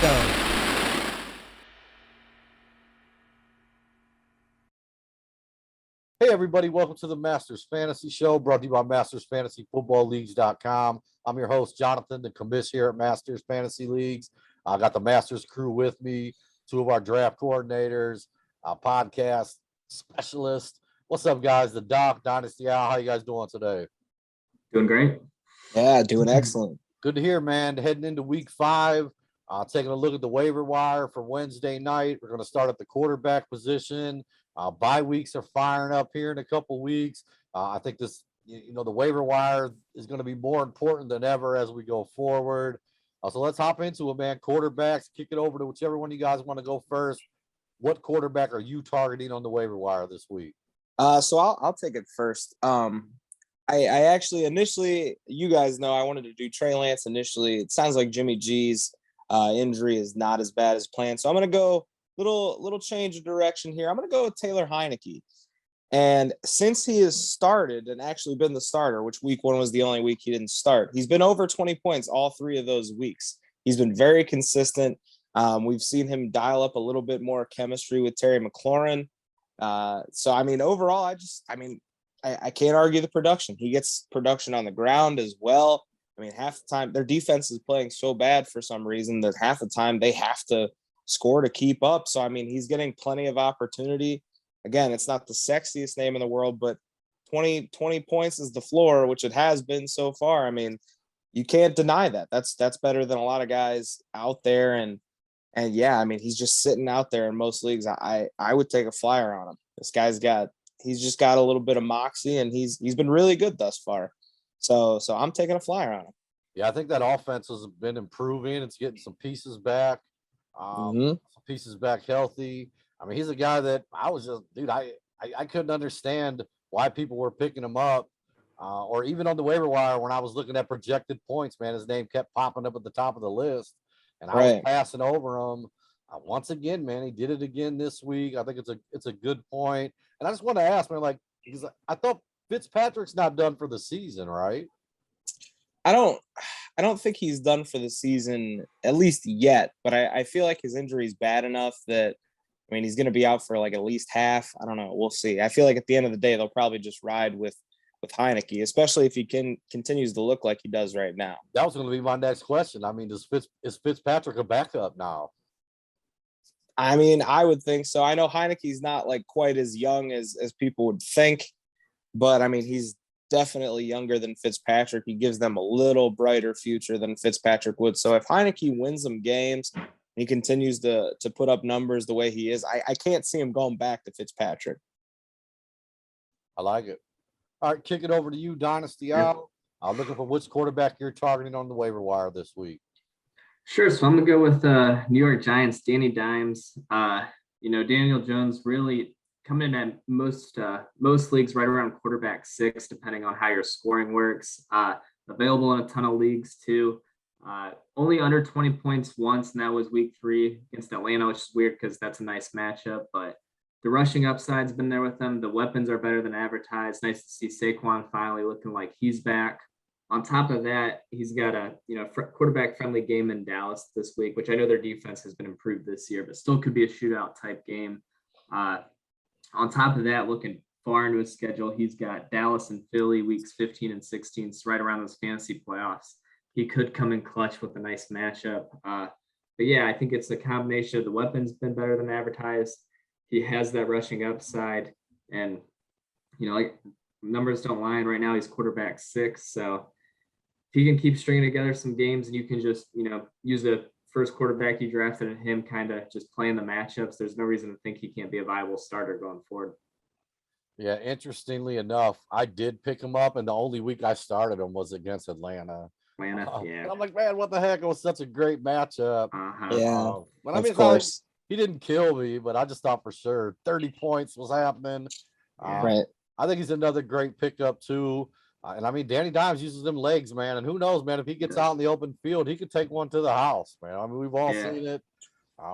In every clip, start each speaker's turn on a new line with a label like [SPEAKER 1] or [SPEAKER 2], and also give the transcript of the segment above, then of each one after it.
[SPEAKER 1] go.
[SPEAKER 2] Hey, everybody. Welcome to the Masters Fantasy Show, brought to you by MastersFantasyFootballLeagues.com. I'm your host, Jonathan, the Commish here at Masters Fantasy Leagues. I got the Masters crew with me, two of our draft coordinators, podcast specialists. What's up, guys? The Doc, Dynasty Owl. How you guys doing today?
[SPEAKER 3] Doing great.
[SPEAKER 4] Yeah, doing excellent.
[SPEAKER 2] Good to hear, man. Heading into week 5, taking a look at the waiver wire for Wednesday night. We're going to start at the quarterback position. Bye weeks are firing up here in a couple weeks. I think the waiver wire is going to be more important than ever as we go forward. So let's hop into it, man. Quarterbacks, kick it over to whichever one you guys want to go first. What quarterback are you targeting on the waiver wire this week?
[SPEAKER 4] So I'll take it first. I actually initially, you guys know, I wanted to do Trey Lance initially. It sounds like Jimmy G's injury is not as bad as planned. So I'm going to go little change of direction here. I'm going to go with Taylor Heineke. And since he has started and actually been the starter, which week 1 was the only week he didn't start, he's been over 20 points all 3 of those weeks. He's been very consistent. We've seen him dial up a little bit more chemistry with Terry McLaurin. So, I mean, overall, I can't argue the production. He gets production on the ground as well. I mean, half the time their defense is playing so bad for some reason that half the time they have to score to keep up. So, I mean, he's getting plenty of opportunity. Again, it's not the sexiest name in the world, but 20 points is the floor, which it has been so far. I mean, you can't deny that. That's better than a lot of guys out there. And yeah, I mean, he's just sitting out there in most leagues. I would take a flyer on him. This guy's he's just got a little bit of moxie, and he's been really good thus far. So I'm taking a flyer on him.
[SPEAKER 2] Yeah, I think that offense has been improving. It's getting some pieces back. Some pieces back healthy. I mean, he's a guy that I couldn't understand why people were picking him up, or even on the waiver wire when I was looking at projected points. Man, his name kept popping up at the top of the list, and I was passing over him. Once again, man, he did it again this week. I think it's a good point. And I just want to ask, man, because I thought Fitzpatrick's not done for the season, right?
[SPEAKER 4] I don't think he's done for the season, at least yet, but I feel like his injury is bad enough that, I mean, he's going to be out for like at least half. I don't know. We'll see. I feel like at the end of the day, they'll probably just ride with Heineke, especially if he continues to look like he does right now.
[SPEAKER 2] That was going to be my next question. I mean, is Fitzpatrick a backup now?
[SPEAKER 4] I mean, I would think so. I know Heineke's not like quite as young as people would think, but I mean, he's definitely younger than Fitzpatrick. He gives them a little brighter future than Fitzpatrick would. So if Heineke wins some games, he continues to put up numbers the way he is, I can't see him going back to Fitzpatrick.
[SPEAKER 2] I like it. All right, kick it over to you, Dynasty Owl. I'm looking for which quarterback you're targeting on the waiver wire this week.
[SPEAKER 3] Sure. So I'm going to go with New York Giants, Danny Dimes. Daniel Jones really coming in at most leagues right around quarterback 6, depending on how your scoring works. Available in a ton of leagues too. Only under 20 points once, and that was week 3 against Atlanta, which is weird because that's a nice matchup. But the rushing upside's been there with them. The weapons are better than advertised. Nice to see Saquon finally looking like he's back. On top of that, he's got a quarterback-friendly game in Dallas this week, which I know their defense has been improved this year, but still could be a shootout type game. On top of that, looking far into his schedule, he's got Dallas and Philly weeks 15 and 16, so right around those fantasy playoffs. He could come in clutch with a nice matchup. But yeah, I think it's a combination of the weapons been better than advertised. He has that rushing upside, and numbers don't lie. And right now he's quarterback 6, so if he can keep stringing together some games and you can just, use the first quarterback you drafted and him kind of just playing the matchups, there's no reason to think he can't be a viable starter going forward.
[SPEAKER 2] Yeah, interestingly enough, I did pick him up, and the only week I started him was against Atlanta.
[SPEAKER 3] Yeah.
[SPEAKER 2] I'm like, man, what the heck? It was such a great matchup.
[SPEAKER 4] Yeah,
[SPEAKER 2] but I mean,
[SPEAKER 4] of course.
[SPEAKER 2] He didn't kill me, but I just thought for sure 30 points was happening.
[SPEAKER 4] Right.
[SPEAKER 2] I think he's another great pickup too. And I mean, Danny Dimes uses them legs, man. And who knows, man, if he gets out in the open field, he could take one to the house, man. I mean, we've all seen it.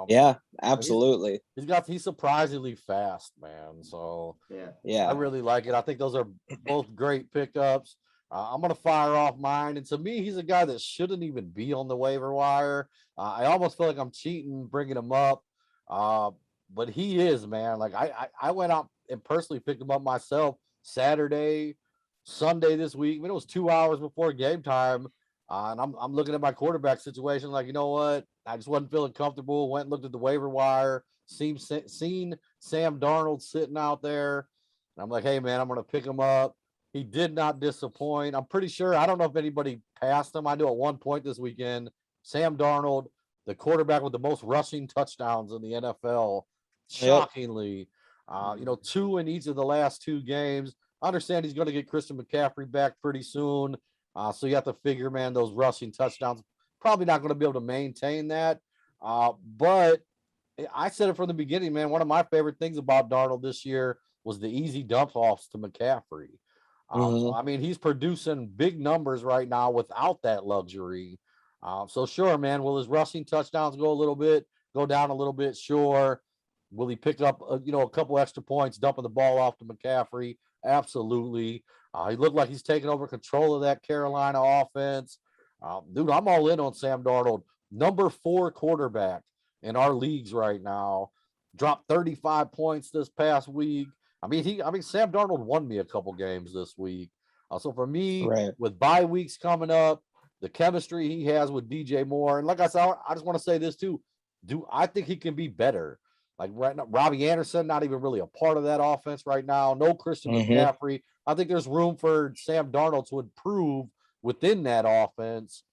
[SPEAKER 4] Yeah, absolutely.
[SPEAKER 2] He's surprisingly fast, man. So
[SPEAKER 4] yeah,
[SPEAKER 2] I really like it. I think those are both great pickups. I'm going to fire off mine. And to me, he's a guy that shouldn't even be on the waiver wire. I almost feel like I'm cheating bringing him up. But he is, man. Like I went out and personally picked him up myself Saturday, Sunday this week. I mean, it was 2 hours before game time. And I'm looking at my quarterback situation like, you know what? I just wasn't feeling comfortable. Went and looked at the waiver wire, seen Sam Darnold sitting out there. And I'm like, hey, man, I'm going to pick him up. He did not disappoint. I'm pretty sure. I don't know if anybody passed him. I knew at one point this weekend, Sam Darnold, the quarterback with the most rushing touchdowns in the NFL, shockingly, 2 in each of the last 2 games. I understand he's going to get Christian McCaffrey back pretty soon. So you have to figure, man, those rushing touchdowns, probably not going to be able to maintain that. But I said it from the beginning, man. One of my favorite things about Darnold this year was the easy dump offs to McCaffrey. So, I mean, he's producing big numbers right now without that luxury. So sure, man, will his rushing touchdowns go down a little bit? Sure. Will he pick up, a couple extra points, dumping the ball off to McCaffrey? Absolutely. He looked like he's taking over control of that Carolina offense. Dude, I'm all in on Sam Darnold, number 4 quarterback in our leagues right now. Dropped 35 points this past week. I mean, Sam Darnold won me a couple games this week. So for me, with bye weeks coming up, the chemistry he has with DJ Moore, and like I said, I just want to say this too. I think he can be better. Like right now, Robbie Anderson, not even really a part of that offense right now. No Christian McCaffrey. I think there's room for Sam Darnold to improve within that offense.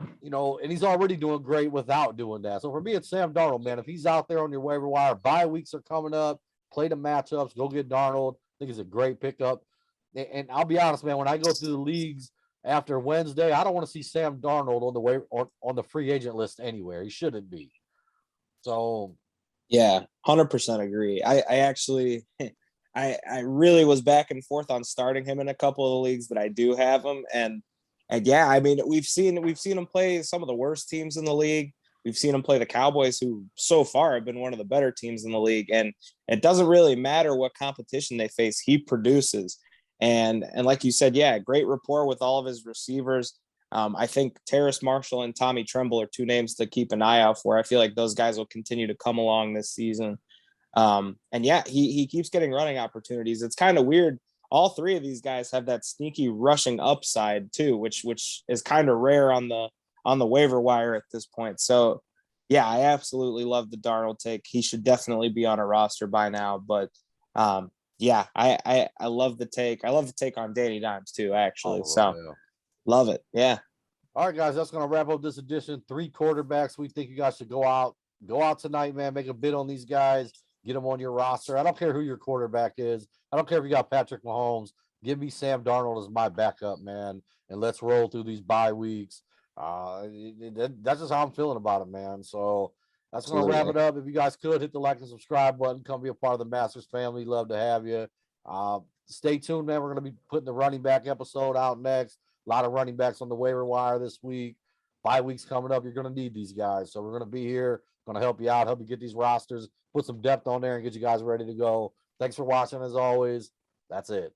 [SPEAKER 2] And he's already doing great without doing that. So for me, it's Sam Darnold, man. If he's out there on your waiver wire, bye weeks are coming up. Play the matchups. Go get Darnold. I think it's a great pickup. And I'll be honest, man, when I go through the leagues after Wednesday, I don't want to see Sam Darnold on the waiver or on the free agent list anywhere. He shouldn't be. So,
[SPEAKER 4] yeah, 100% agree. I actually, I really was back and forth on starting him in a couple of the leagues that I do have him, and yeah, I mean, we've seen him play some of the worst teams in the league. We've seen him play the Cowboys, who so far have been one of the better teams in the league. And it doesn't really matter what competition they face. He produces. And like you said, yeah, great rapport with all of his receivers. I think Terrace Marshall and Tommy Tremble are 2 names to keep an eye out for. I feel like those guys will continue to come along this season. And yeah, he keeps getting running opportunities. It's kind of weird. All 3 of these guys have that sneaky rushing upside too, which is kind of rare on the waiver wire at this point. So yeah, I absolutely love the Darnold take. He should definitely be on a roster by now, but yeah, I love the take. I love the take on Danny Dimes too, actually. Love it. Yeah.
[SPEAKER 2] All right, guys, that's going to wrap up this edition. 3 quarterbacks. We think you guys should go out tonight, man. Make a bid on these guys. Get them on your roster. I don't care who your quarterback is. I don't care if you got Patrick Mahomes. Give me Sam Darnold as my backup, man, and let's roll through these bye weeks. That's just how I'm feeling about it, man. So that's going to wrap it up. If you guys could, hit the like and subscribe button. Come be a part of the Masters family. Love to have you. Stay tuned, man. We're going to be putting the running back episode out next. A lot of running backs on the waiver wire this week. Bye weeks coming up. You're going to need these guys. So we're going to be here, going to help you out, help you get these rosters, put some depth on there and get you guys ready to go. Thanks for watching as always. That's it.